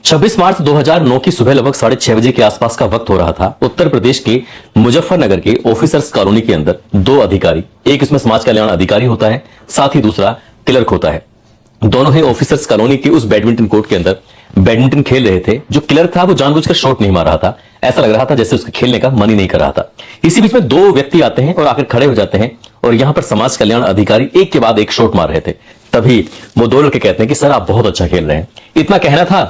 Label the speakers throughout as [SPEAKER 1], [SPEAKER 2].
[SPEAKER 1] 26 मार्च 2009 की सुबह लगभग 6:30 बजे के आसपास का वक्त हो रहा था। उत्तर प्रदेश के मुजफ्फरनगर के ऑफिसर्स कॉलोनी के अंदर दो अधिकारी, एक इसमें समाज कल्याण अधिकारी होता है, साथ ही दूसरा क्लर्क होता है। दोनों ही ऑफिसर्स कॉलोनी के उस बैडमिंटन कोर्ट के अंदर बैडमिंटन खेल रहे थे। जो क्लर्क था वो जानबूझकर शॉट नहीं मार रहा था, ऐसा लग रहा था जैसे उसके खेलने का मन ही नहीं कर रहा था। इसी बीच में दो व्यक्ति आते हैं और आकर खड़े हो जाते हैं और यहां पर समाज कल्याण अधिकारी एक के बाद एक शॉट मार रहे थे। तभी वो दो लड़के कहते हैं कि सर आप बहुत अच्छा खेल रहे हैं। इतना कहना था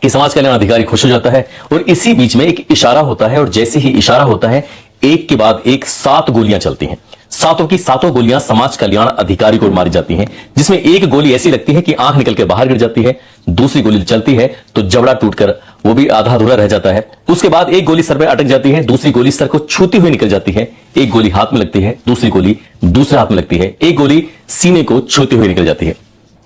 [SPEAKER 1] कि समाज कल्याण अधिकारी खुश हो जाता है और इसी बीच में एक इशारा होता है और जैसे ही इशारा होता है एक के बाद एक 7 गोलियां चलती हैं। सातों की सातों गोलियां समाज कल्याण अधिकारी को मारी जाती हैं, जिसमें एक गोली ऐसी लगती है कि आंख निकल के बाहर गिर जाती है, दूसरी गोली चलती है तो जबड़ा टूटकर वो भी आधा अधूरा रह जाता है। उसके बाद एक गोली सर में अटक जाती है, दूसरी गोली सर को छूती हुई निकल जाती है, एक गोली हाथ में लगती है, दूसरी गोली दूसरे हाथ में लगती है, एक गोली सीने को छूती हुई निकल जाती है।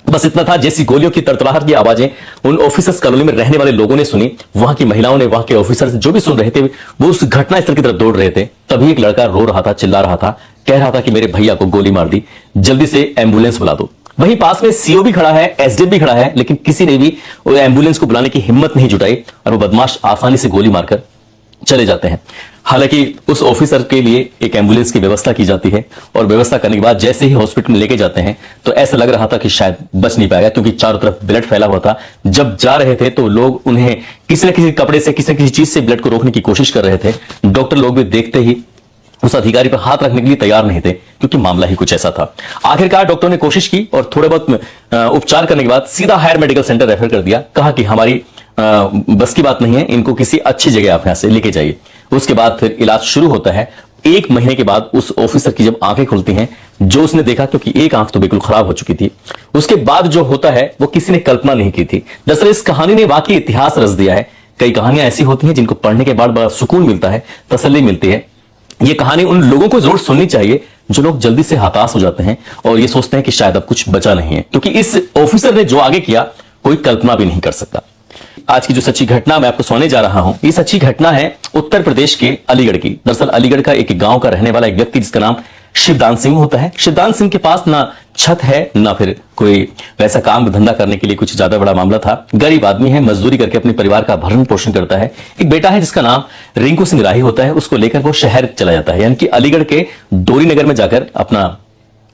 [SPEAKER 1] बस इतना था। जैसी गोलियों की तड़तड़ाहट की आवाजें उन ऑफिसर्स कॉलोनी में रहने वाले लोगों ने सुनी, वहां की महिलाओं ने, वहां के ऑफिसर्स जो भी सुन रहे थे वो उस घटनास्थल की तरफ दौड़ रहे थे। तभी एक लड़का रो रहा था, चिल्ला रहा था, कह रहा था कि मेरे भैया को गोली मार दी, जल्दी से एम्बुलेंस बुला दो। वहीं पास में सीओ भी खड़ा है, एसडीएम भी खड़ा है, लेकिन किसी ने भी एम्बुलेंस को बुलाने की हिम्मत नहीं जुटाई और वो बदमाश आसानी से गोली मारकर चले जाते हैं। हालांकि उस ऑफिसर के लिए एक एम्बुलेंस की व्यवस्था की जाती है और व्यवस्था करने के बाद जैसे ही हॉस्पिटल में लेके जाते हैं तो ऐसा लग रहा था कि शायद बच नहीं पाएगा, क्योंकि चारों तरफ ब्लड फैला हुआ था। जब जा रहे थे तो लोग उन्हें किसी न किसी कपड़े से, किसी न किसी चीज से ब्लड को रोकने की कोशिश कर रहे थे। डॉक्टर लोग भी देखते ही उस अधिकारी पर हाथ रखने के लिए तैयार नहीं थे, क्योंकि मामला ही कुछ ऐसा था। आखिरकार डॉक्टरों ने कोशिश की और थोड़े बहुत उपचार करने के बाद सीधा हायर मेडिकल सेंटर रेफर कर दिया। कहा कि हमारी बस की बात नहीं है, इनको किसी अच्छी जगह आप यहां से लेके जाइए। उसके बाद फिर इलाज शुरू होता है। 1 महीने के बाद उस ऑफिसर की जब आंखें खुलती हैं, जो उसने देखा, क्योंकि एक आंख तो बिल्कुल खराब हो चुकी थी, उसके बाद जो होता है वो किसी ने कल्पना नहीं की थी। दरअसल इस कहानी ने वाकई इतिहास रच दिया है। कई कहानियां ऐसी होती हैं जिनको पढ़ने के बाद बड़ा सुकून मिलता है, तसल्ली मिलती है। ये कहानी उन लोगों को जरूर सुननी चाहिए जो लोग जल्दी से हताश हो जाते हैं और ये सोचते हैं कि शायद अब कुछ बचा नहीं है, क्योंकि इस ऑफिसर ने जो आगे किया कोई कल्पना भी नहीं कर सकता। आज की जो सच्ची घटना मैं आपको सुनाने जा रहा हूं, ये सच्ची घटना है उत्तर प्रदेश के अलीगढ़ की। दरअसल अलीगढ़ का एक गांव का रहने वाला एक व्यक्ति जिसका नाम शिवदान सिंह होता है। शिवदान सिंह के पास ना छत है, ना फिर कोई वैसा काम धंधा करने के लिए कुछ ज्यादा बड़ा मामला था। गरीब आदमी है, मजदूरी करके अपने परिवार का भरण पोषण करता है। एक बेटा है जिसका नाम रिंकू सिंह राही होता है, उसको लेकर वो शहर चला जाता है, यानी कि अलीगढ़ के डोरी नगर में जाकर अपना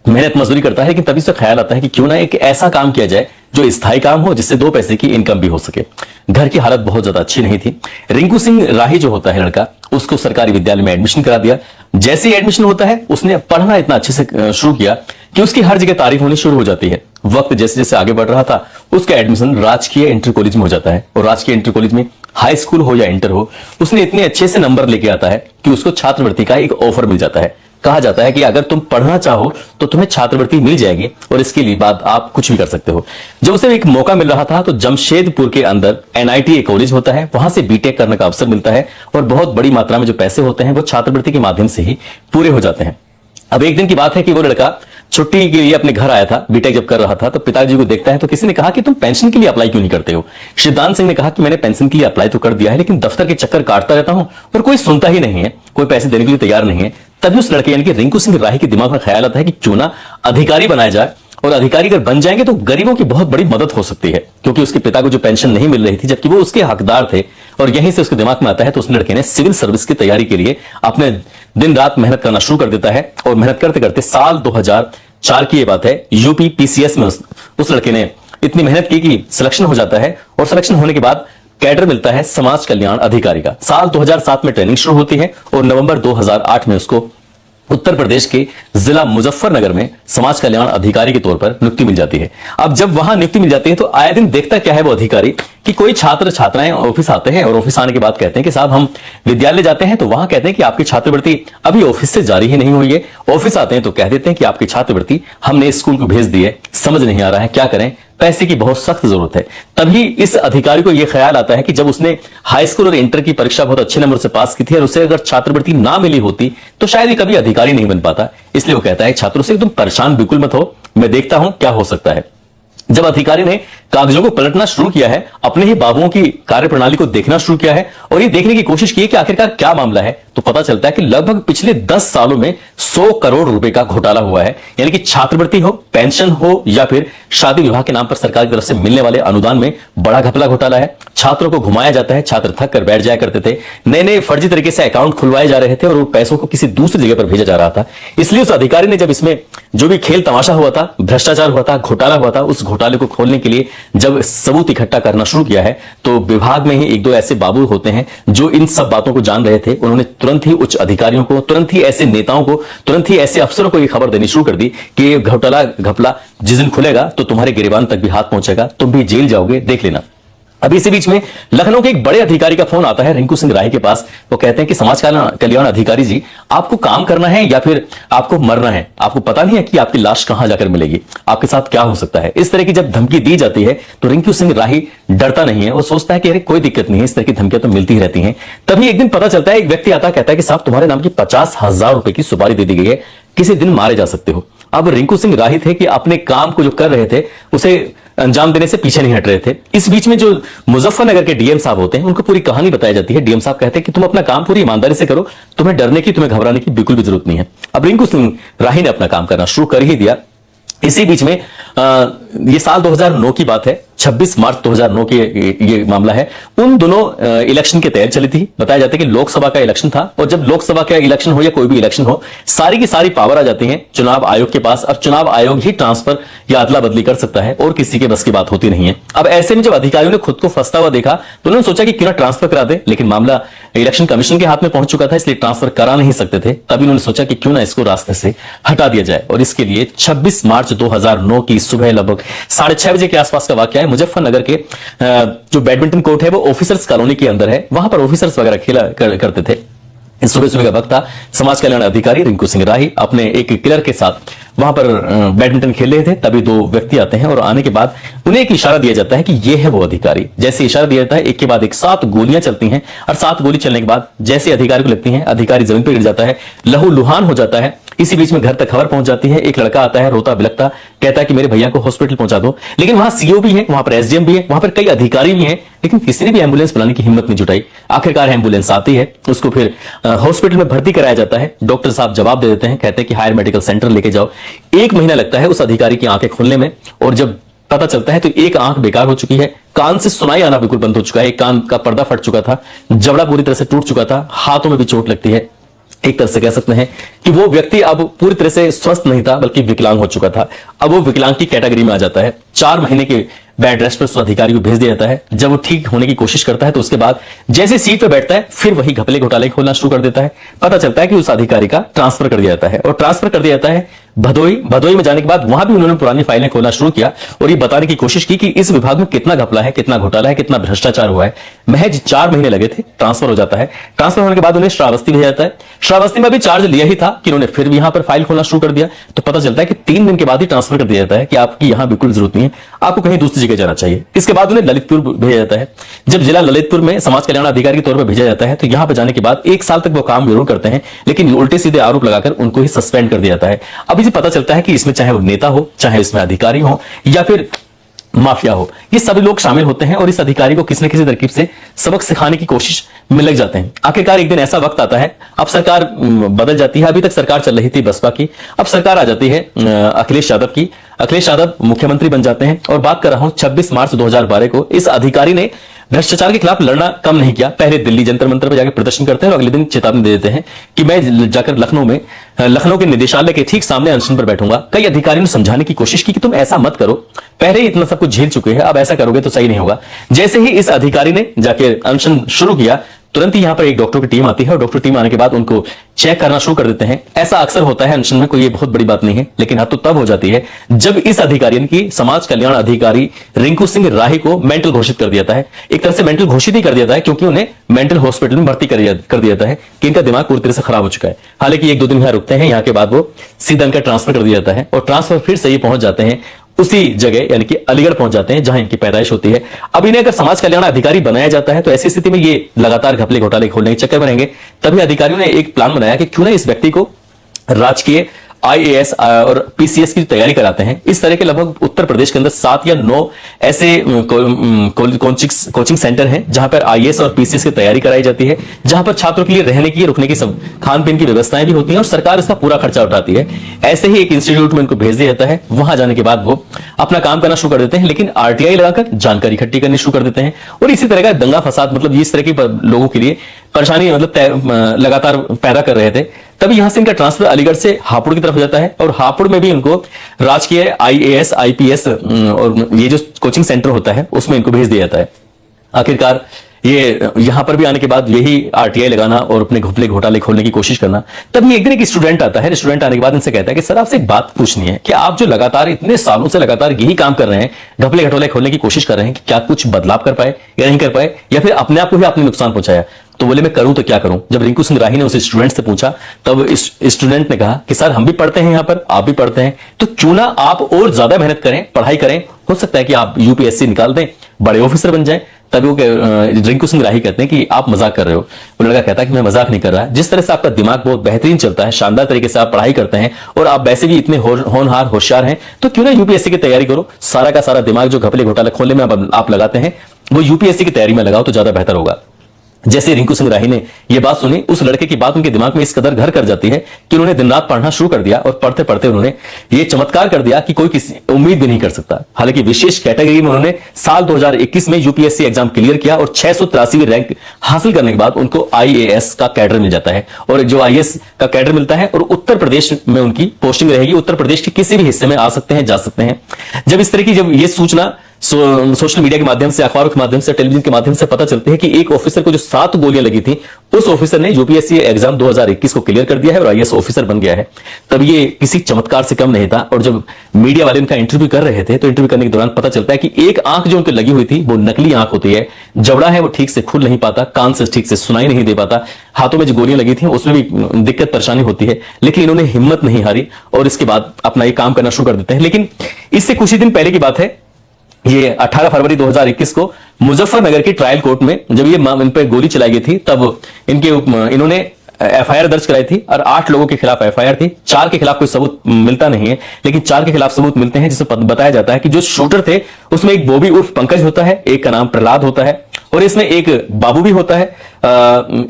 [SPEAKER 1] मेहनत मजदूरी करता है। लेकिन तभी से ख्याल आता है कि क्यों ना एक ऐसा काम किया जाए जो स्थायी काम हो, जिससे 2 पैसे की इनकम भी हो सके। घर की हालत बहुत ज्यादा अच्छी नहीं थी। रिंकू सिंह राही जो होता है लड़का, उसको सरकारी विद्यालय में एडमिशन करा दिया। जैसे ही एडमिशन होता है उसने पढ़ना इतना अच्छे से शुरू किया कि उसकी हर जगह तारीफ होनी शुरू हो जाती है। वक्त जैसे जैसे आगे बढ़ रहा था उसका एडमिशन राजकीय इंटर कॉलेज में हो जाता है और राजकीय इंटर कॉलेज में हाई स्कूल हो या इंटर हो, उसने इतने अच्छे से नंबर लेके आता है कि उसको छात्रवृत्ति का एक ऑफर मिल जाता है। कहा जाता है कि अगर तुम पढ़ना चाहो तो तुम्हें छात्रवृत्ति मिल जाएगी और इसके लिए बाद आप कुछ भी कर सकते हो। जब उसे एक मौका मिल रहा था तो जमशेदपुर के अंदर एनआईटी कॉलेज होता है, वहां से बीटेक करने का अवसर मिलता है और बहुत बड़ी मात्रा में जो पैसे होते हैं वो छात्रवृत्ति के माध्यम से ही पूरे हो जाते हैं। अब एक दिन की बात है कि वो लड़का छुट्टी के लिए अपने घर आया था, बीटेक जब कर रहा था, तो पिताजी को देखता है तो किसी ने कहा कि तुम पेंशन के लिए अप्लाई क्यों नहीं करते हो। शिवदान सिंह ने कहा कि मैंने पेंशन के लिए अप्लाई तो कर दिया है, लेकिन दफ्तर के चक्कर काटता रहता हूं और कोई सुनता ही नहीं है, कोई पैसे देने के लिए तैयार नहीं है। तभी उस लड़के यानी कि रिंकू सिंह राही के दिमाग में ख्याल आता है कि क्यों ना अधिकारी बनाया जाए, और अधिकारी अगर बन जाएंगे तो गरीबों की बहुत बड़ी मदद हो सकती है, क्योंकि उसके पिता को जो पेंशन नहीं मिल रही थी जबकि वो उसके हकदार थे। और यहीं से उसके दिमाग में आता है तो उस लड़के ने सिविल सर्विस की तैयारी के लिए अपने दिन रात मेहनत करना शुरू कर देता है और मेहनत करते करते साल 2004 की ये बात है, यूपी पीसीएस में उस लड़के ने इतनी मेहनत की कि सिलेक्शन हो जाता है और सिलेक्शन होने के बाद कैडर मिलता है समाज कल्याण अधिकारी का। साल 2007 में ट्रेनिंग शुरू होती है और नवंबर 2008 में उसको उत्तर प्रदेश के जिला मुजफ्फरनगर में समाज कल्याण अधिकारी के तौर पर नियुक्ति मिल जाती है। अब जब वहां नियुक्ति मिल जाती है तो आए दिन देखता क्या है वो अधिकारी कि कोई छात्र छात्राएं ऑफिस आते हैं और ऑफिस आने के बाद कहते हैं कि साहब हम विद्यालय जाते हैं तो वहां कहते हैं कि आपकी छात्रवृत्ति अभी ऑफिस से जारी ही नहीं हुई है। ऑफिस आते हैं तो कह देते हैं कि आपकी छात्रवृत्ति हमने स्कूल को भेज दी है, समझ नहीं आ रहा है क्या करें, पैसे की बहुत सख्त जरूरत है। तभी इस अधिकारी को यह ख्याल आता है कि जब उसने हाई स्कूल और इंटर की परीक्षा बहुत अच्छे नंबर से पास की थी और उसे अगर छात्रवृत्ति ना मिली होती तो शायद ही कभी अधिकारी नहीं बन पाता। इसलिए वो कहता है छात्रों से तुम परेशान बिल्कुल मत हो, मैं देखता हूं क्या हो सकता है। जब अधिकारी ने कागजों को पलटना शुरू किया है, अपने ही बाबुओं की कार्यप्रणाली को देखना शुरू किया है और ये देखने की कोशिश की है कि आखिरकार क्या मामला है, तो पता चलता है कि लगभग पिछले 10 सालों में 100 करोड़ रुपए का घोटाला हुआ है। यानी कि छात्रवृत्ति हो, पेंशन हो या फिर शादी विवाह के नाम पर सरकार की तरफ से मिलने वाले अनुदान में बड़ा घपला घोटाला है। छात्रों को घुमाया जाता है, छात्र थक कर बैठ जाया करते थे, नए नए फर्जी तरीके से अकाउंट खुलवाए जा रहे थे और वो पैसों को किसी दूसरी जगह पर भेजा जा रहा था। इसलिए उस अधिकारी ने जब इसमें जो भी खेल तमाशा हुआ था, भ्रष्टाचार हुआ था, घोटाला हुआ था, उस घोटाले को खोलने के लिए जब सबूत इकट्ठा करना शुरू किया है, तो विभाग में ही एक दो ऐसे बाबू होते हैं जो इन सब बातों को जान रहे थे। उन्होंने तुरंत ही उच्च अधिकारियों को, तुरंत ही ऐसे नेताओं को, तुरंत ही ऐसे अफसरों को ये खबर देनी शुरू कर दी कि ये घोटाला घपला जिस दिन खुलेगा तो तुम्हारे गिरबान तक भी हाथ पहुंचेगा, तुम भी जेल जाओगे, देख लेना। अभी इसी बीच में लखनऊ के एक बड़े अधिकारी का फोन आता है रिंकू सिंह राही के पास। वो कहते हैं कि समाज कल्याण अधिकारी जी, आपको काम करना है या फिर आपको मरना है, आपको पता नहीं है कि आपकी लाश कहां जाकर मिलेगी, आपके साथ क्या हो सकता है। इस तरह की जब धमकी दी जाती है तो रिंकू सिंह राही डरता नहीं है, वो सोचता है कि अरे कोई दिक्कत नहीं है, इस तरह की धमकियां तो मिलती ही रहती हैं। तभी एक दिन पता चलता है, एक व्यक्ति आता कहता है कि साहब तुम्हारे नाम की 50,000 रुपए की सुपारी दे दी गई है, किसी दिन मारे जा सकते हो। अब रिंकू सिंह राही थे कि अपने काम को जो कर रहे थे उसे अंजाम देने से पीछे नहीं हट रहे थे। इस बीच में जो मुजफ्फरनगर के डीएम साहब होते हैं उनको पूरी कहानी बताई जाती है। डीएम साहब कहते हैं कि तुम अपना काम पूरी ईमानदारी से करो, तुम्हें डरने की, तुम्हें घबराने की बिल्कुल भी जरूरत नहीं है। अब रिंकू सिंह राही ने अपना काम करना शुरू कर ही दिया। इसी बीच में ये साल 2009 की बात है, 26 मार्च 2009 की ये मामला है। उन दोनों इलेक्शन की तैयारी चली थी। बताया जाता है कि लोकसभा का इलेक्शन था और जब लोकसभा का इलेक्शन हो या कोई भी इलेक्शन हो, सारी की सारी पावर आ जाती है चुनाव आयोग के पास। अब चुनाव आयोग ही ट्रांसफर या अदला बदली कर सकता है और किसी के बस की बात होती नहीं है। अब ऐसे में जब अधिकारियों ने खुद को फंसता हुआ देखा तो उन्होंने सोचा कि क्यों ना ट्रांसफर करा दे, लेकिन मामला इलेक्शन कमीशन के हाथ में पहुंच चुका था, इसलिए ट्रांसफर करा नहीं सकते थे। तभी उन्होंने सोचा कि क्यों ना इसको रास्ते से हटा दिया जाए और इसके लिए 26 मार्च 2009 की सुबह लगभग 6:30 बजे के आसपास का वाकया है। मुजफ्फरनगर के जो बैडमिंटन कोर्ट है वो ऑफिसर्स कॉलोनी के अंदर है, वहां पर ऑफिसर्स वगैरह खेला करते थे। इस सुबह सुबह का वक्त था, समाज कल्याण अधिकारी रिंकू सिंह राही अपने एक क्लर्क के साथ वहां पर बैडमिंटन खेल रहे थे। तभी दो व्यक्ति आते हैं और आने के बाद उन्हें एक इशारा दिया जाता है कि ये है वो अधिकारी। जैसे इशारा दिया जाता है, एक के बाद एक 7 गोलियां चलती हैं और 7 गोली चलने के बाद जैसे अधिकारी को लगती हैं, अधिकारी जमीन पर गिर जाता है, लहूलुहान हो जाता है। इसी बीच में घर तक खबर पहुंच जाती है। एक लड़का आता है रोता बिलखता, कहता है कि मेरे भैया को हॉस्पिटल पहुंचा दो। लेकिन वहां सीओ भी है, वहां पर एसडीएम भी है, वहां पर कई अधिकारी भी हैं, लेकिन किसी ने भी एम्बुलेंस बुलाने की हिम्मत नहीं जुटाई। आखिरकार एम्बुलेंस आती है, उसको फिर हॉस्पिटल में भर्ती कराया जाता है। डॉक्टर साहब जवाब दे देते हैं, कहते हैं कि हायर मेडिकल सेंटर लेके जाओ। 1 महीना लगता है उस अधिकारी की आंखें खुलने में और जब पता चलता है तो एक आंख बेकार हो चुकी है, कान से सुनाई आना बिल्कुल बंद हो चुका है, एक कान का पर्दा फट चुका था, जबड़ा पूरी तरह से टूट चुका था, हाथों में भी चोट लगती है। एक तरह से कह सकते हैं कि वो व्यक्ति अब पूरी तरह से स्वस्थ नहीं था बल्कि विकलांग हो चुका था। अब वो विकलांग की कैटेगरी में आ जाता है। 4 महीने के बेड रेस्ट पर उस अधिकारी को भेज दिया जाता है। जब वो ठीक होने की कोशिश करता है तो उसके बाद जैसे सीट पर बैठता है फिर वही घपले घोटाले खोलना शुरू कर देता है। पता चलता है कि उस अधिकारी का ट्रांसफर कर दिया जाता है और ट्रांसफर कर दिया जाता है भदोई में जाने के बाद वहां भी उन्होंने पुरानी फाइलें खोलना शुरू किया और ये बताने की कोशिश की कि इस विभाग में कितना घपला है, कितना घोटाला है, कितना भ्रष्टाचार हुआ है। महज 4 महीने लगे थे, ट्रांसफर हो जाता है। ट्रांसफर होने के बाद उन्हें श्रावस्ती भेजा जाता है। श्रावस्ती में भी चार्ज लिया ही था कि उन्होंने फिर भी यहां पर फाइल खोलना शुरू कर दिया। तो पता चलता है कि 3 दिन के बाद ही ट्रांसफर कर दिया जाता है कि आपकी यहां बिल्कुल जरूरत नहीं है, आपको कहीं दूसरी जगह जाना चाहिए। इसके बाद उन्हें ललितपुर भेजा जाता है। जब जिला ललितपुर में समाज कल्याण अधिकारी के तौर पर भेजा जाता है तो यहां पर जाने के बाद 1 साल तक वो काम जरूर करते हैं, लेकिन उल्टे सीधे आरोप लगाकर उनको ही सस्पेंड कर दिया जाता है। अब इसे पता चलता है कि इसमें चाहे वो नेता हो, चाहे इसमें अधिकारी हो या फिर माफिया हो, ये सभी लोग शामिल होते हैं और इस अधिकारी को किसी न किसी तरकीब से सबक सिखाने की कोशिश में लग जाते हैं। आखिरकार एक दिन ऐसा वक्त आता है, अब सरकार बदल जाती है। अभी तक सरकार चल रही थी बसपा की, अब सरकार आ जाती है अखिलेश यादव की। अखिलेश यादव मुख्यमंत्री बन जाते हैं और बात कर रहा हूं 26 मार्च 2012 को इस अधिकारी ने भ्रष्टाचार के खिलाफ लड़ना कम नहीं किया। पहले दिल्ली जंतर मंतर पर जाकर प्रदर्शन करते हैं और अगले दिन चेतावनी दे देते हैं कि मैं जाकर लखनऊ के निदेशालय के ठीक सामने अनशन पर बैठूंगा। कई अधिकारियों ने समझाने की कोशिश की कि तुम ऐसा मत करो, पहले ही इतना सब कुछ झेल चुके हैं, अब ऐसा करोगे तो सही नहीं होगा। जैसे ही इस अधिकारी ने जाके अनशन शुरू किया, तुरंत ही यहां पर एक डॉक्टर की टीम आती है और डॉक्टर टीम आने के बाद उनको चेक करना शुरू कर देते हैं। ऐसा अक्सर होता है अनशन में, कोई ये बहुत बड़ी बात नहीं है, लेकिन हद तो तब हो जाती है जब इस अधिकारी की समाज कल्याण अधिकारी रिंकू सिंह राही को मेंटल घोषित कर दिया जाता है। एक तरह से मेंटल घोषित ही कर दिया जाता है क्योंकि उन्हें मेंटल हॉस्पिटल में भर्ती कर दिया जाता है कि इनका दिमाग पूरी तरह से खराब हो चुका है। हालांकि 1-2 दिन यहां रुकते हैं, यहां के बाद वो सीधा इनका ट्रांसफर कर दिया जाता है और ट्रांसफर फिर से ये पहुंच जाते हैं उसी जगह यानी कि अलीगढ़ पहुंच जाते हैं जहां इनकी पैदाइश होती है। अब इन्हें अगर समाज कल्याण अधिकारी बनाया जाता है तो ऐसी स्थिति में ये लगातार घपले घोटाले खोलने के चक्कर में रहेंगे। तभी अधिकारियों ने एक प्लान बनाया कि क्यों ना इस व्यक्ति को राजकीय आईएएस और पीसीएस की तैयारी कराते हैं। इस तरह के लगभग उत्तर प्रदेश के अंदर 7 या 9 ऐसे कोचिंग सेंटर हैं जहां पर आईएएस और पीसीएस की तैयारी कराई जाती है, जहां पर छात्रों के लिए रहने की, रुकने की, सब खान पीन की व्यवस्थाएं भी होती हैं और सरकार इसका पूरा खर्चा उठाती है। ऐसे ही एक इंस्टीट्यूट में इनको भेज दिया जाता है। वहां जाने के बाद वो अपना काम करना शुरू कर देते हैं, लेकिन आरटीआई लगाकर जानकारी इकट्ठी करनी शुरू कर देते हैं और इसी तरह का दंगा फसाद, मतलब इस तरह के लोगों के लिए परेशानी मतलब लगातार पैदा कर रहे थे। तभी यहां से इनका ट्रांसफर अलीगढ़ से हापुड़ की तरफ हो जाता है और हापुड़ में भी इनको राजकीय आईएएस आईपीएस और ये जो कोचिंग सेंटर होता है उसमें इनको भेज दिया जाता है। आखिरकार ये यहां पर भी आने के बाद यही आरटीआई लगाना और अपने घपले घोटाले खोलने की कोशिश करना। तभी एक दिन एक स्टूडेंट आता है। स्टूडेंट आने के बाद इनसे कहता है कि सर आपसे एक बात पूछनी है कि आप जो लगातार इतने सालों से लगातार यही काम कर रहे हैं, घपले घटोले खोलने की कोशिश कर रहे हैं, कि क्या कुछ बदलाव कर पाए या नहीं कर पाए, या फिर अपने आप को ही आपने नुकसान पहुंचाया? तो बोले मैं करूं तो क्या करूं। जब रिंकू सिंह राही ने उस स्टूडेंट से पूछा तब इस स्टूडेंट ने कहा कि सर हम भी पढ़ते हैं, यहां पर आप भी पढ़ते हैं, तो क्यों ना आप और ज्यादा मेहनत करें, पढ़ाई करें, हो सकता है कि आप यूपीएससी निकाल दें, बड़े ऑफिसर बन जाएं। तभी वो रिंकू सिंह राही कहते हैं कि आप मजाक कर रहे हो। वो लड़का कहता है कि मैं मजाक नहीं कर रहा। जिस तरह से आपका दिमाग बहुत बेहतरीन चलता है, शानदार तरीके से आप पढ़ाई करते हैं और आप वैसे भी इतने होनहार होशियार हैं, तो क्यों ना यूपीएससी की तैयारी करो। सारा का सारा दिमाग जो घपले घोटाले खोलने में आप लगाते हैं वो यूपीएससी की तैयारी में लगाओ तो ज्यादा बेहतर होगा। जैसे रिंकू सिंह राही ने यह बात सुनी, उस लड़के की बात उनके दिमाग में इस कदर घर कर जाती है कि उन्होंने दिन रात पढ़ना शुरू कर दिया और पढ़ते पढ़ते उन्होंने ये चमत्कार कर दिया कि कोई किसी उम्मीद भी नहीं कर सकता। हालांकि विशेष कैटेगरी में उन्होंने साल 2021 में यूपीएससी एग्जाम क्लियर किया और 683वीं रैंक हासिल करने के बाद उनको आईएएस का कैडर मिल जाता है। और जो आईएएस का कैडर मिलता है और उत्तर प्रदेश में उनकी पोस्टिंग रहेगी। उत्तर प्रदेश के किसी भी हिस्से में आ सकते हैं, जा सकते हैं। जब इस तरह की जब ये सूचना सोशल मीडिया के माध्यम से, अखबारों के माध्यम से, टेलीविजन के माध्यम से पता चलती है कि एक ऑफिसर को जो 7 गोलियां लगी थी, उस ऑफिसर ने यूपीएससी एग्जाम 2021 को क्लियर कर दिया है और आईएएस ऑफिसर बन गया है, तब ये किसी चमत्कार से कम नहीं था। और जब मीडिया वाले उनका इंटरव्यू कर रहे थे तो इंटरव्यू करने के दौरान पता चलता है कि एक आंख जो उनकी लगी हुई थी वो नकली आंख होती है। जबड़ा है वो ठीक से खुल नहीं पाता, कान से ठीक से सुनाई नहीं दे पाता, हाथों में जो गोलियां लगी थी उसमें भी दिक्कत परेशानी होती है, लेकिन इन्होंने हिम्मत नहीं हारी और इसके बाद अपना ये काम करना शुरू कर देते हैं। लेकिन इससे कुछ ही दिन पहले की बात है, ये 18 फरवरी 2021 को मुजफ्फरनगर की ट्रायल कोर्ट में जब ये इन पर गोली चलाई गई थी, तब इन्होंने एफआईआर दर्ज कराई थी और 8 लोगों के खिलाफ एफआईआर थी। 4 के खिलाफ कोई सबूत मिलता नहीं है, लेकिन 4 के खिलाफ सबूत मिलते हैं, जिसमें बताया जाता है कि जो शूटर थे उसमें एक बॉबी उर्फ पंकज होता है, एक का नाम प्रहलाद होता है और इसमें एक बाबू भी होता है।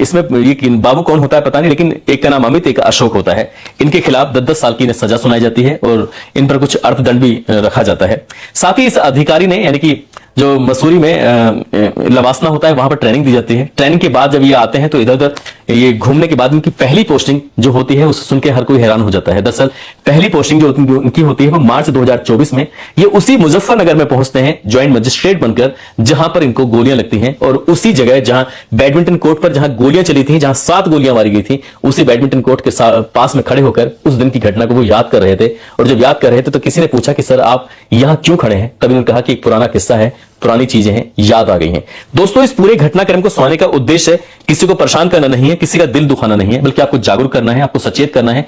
[SPEAKER 1] इसमें ये बाबू कौन होता है पता नहीं, लेकिन एक का नाम अमित, एक अशोक होता है। इनके खिलाफ 10-10 साल की सजा सुनाई जाती है और इन पर कुछ अर्थदंड भी रखा जाता है। साथ ही इस अधिकारी ने, यानी कि जो मसूरी में लवासना होता है, वहां पर ट्रेनिंग दी जाती है। ट्रेनिंग के बाद जब ये आते हैं तो इधर उधर ये घूमने के बाद इनकी पहली पोस्टिंग जो होती है उसे सुन के हर कोई हैरान हो जाता है। दरअसल पहली पोस्टिंग जो इनकी होती है वो मार्च 2024 में ये उसी मुजफ्फरनगर में पहुंचते हैं ज्वाइंट मजिस्ट्रेट बनकर, जहां पर इनको गोलियां लगती हैं और उसी जगह जहां बैडमिंटन कोर्ट पर जहां गोलियां चली थी, जहां 7 गोलियां मारी गई थी, उसी बैडमिंटन कोर्ट के पास में खड़े होकर उस दिन की घटना को वो याद कर रहे थे। और जब याद कर रहे थे तो किसी ने पूछा कि सर आप यहां क्यों खड़े हैं? तब इन्होंने कहा कि एक पुराना किस्सा है, पुरानी चीजें हैं, याद आ गई हैं। दोस्तों, इस पूरे घटनाक्रम को सुनाने का उद्देश्य किसी को परेशान करना नहीं है, किसी का दिल दुखाना नहीं है, बल्कि आपको जागरूक करना है, आपको सचेत करना है।